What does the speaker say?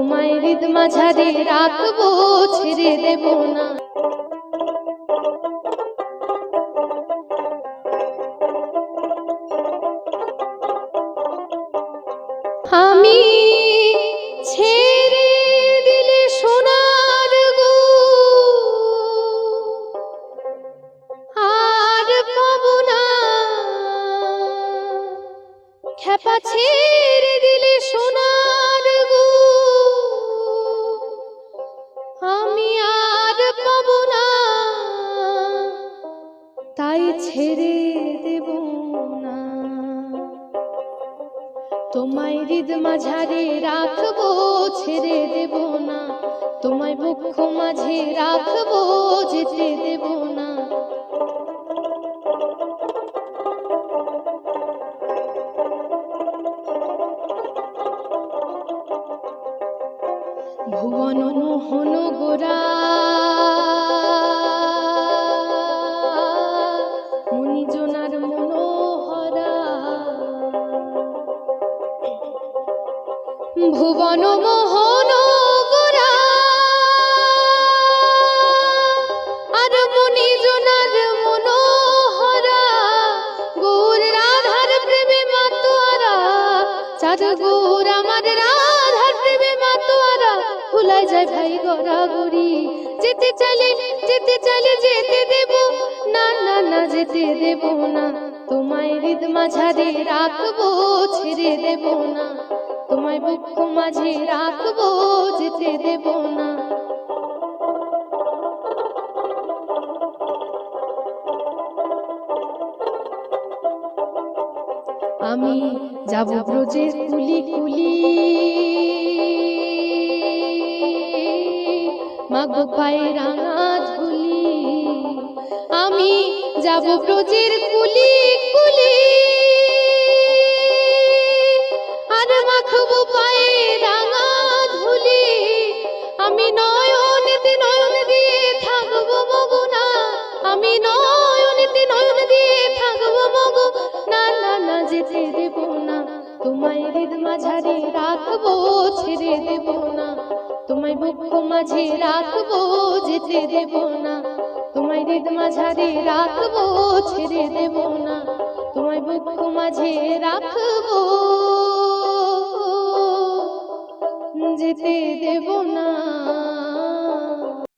তোমায় হৃদ মাঝারে রাখবো, ছেড়ে দেব না। আমি ছেড়ে দিলে সোনার গো আর পাবো না, খেপা ছেড়ে দিলে সোনার গো আমি আর পাবো না, তাই ছেড়ে দেব না। তোমায় হৃদ মাঝারে রাখবো, ছেড়ে দেব না। তোমায় বক্ষ মাঝে রাখবো, যেতে দেব না। ভুবন মোহন গোরা মণিজনার মনোহরা, ভুবন মোহন গোরা আর মণিজনার মনোহরা, গৌর রাধার প্রেমে মাতোয়ারা, চাঁদ গৌর আমার রাধার প্রেমে মাতোয়ারা, ভুলাই যায় ভাই গড়াগড়ি। যেতে চাইলে যেতে দেব না, না না যেতে দেব না। তোমায় হৃদ মাঝারে রাখবো, ছেড়ে দেব না। তোমায় বক্ষ মাঝে রাখবো, যেতে দেব না। আমি যাব ব্রজের কুলি কুলি, মাগো পায়ে রাঙা ঝুলি। আমি যাব ব্রজের কুলি কুলি, আর মাখবো পায়ে রাঙা ধুলি। আমি নয়নেতে নয়ন দিয়ে থাকবো মগনা, আমি নয়নেতে নয়ন দিয়ে থাকবো মগো না, না না যেতে দেব না। তোমায় হৃদ মাঝারে রাখবো, ছেড়ে দেব না। তোমায় বক্ষ মাঝে রাখবো, যেতে দেব না। তোমায় হৃদ মাঝারে রাখবো, ছেড়ে দেব না। তোমায় বক্ষ মাঝে রাখবো, যেতে দেব না।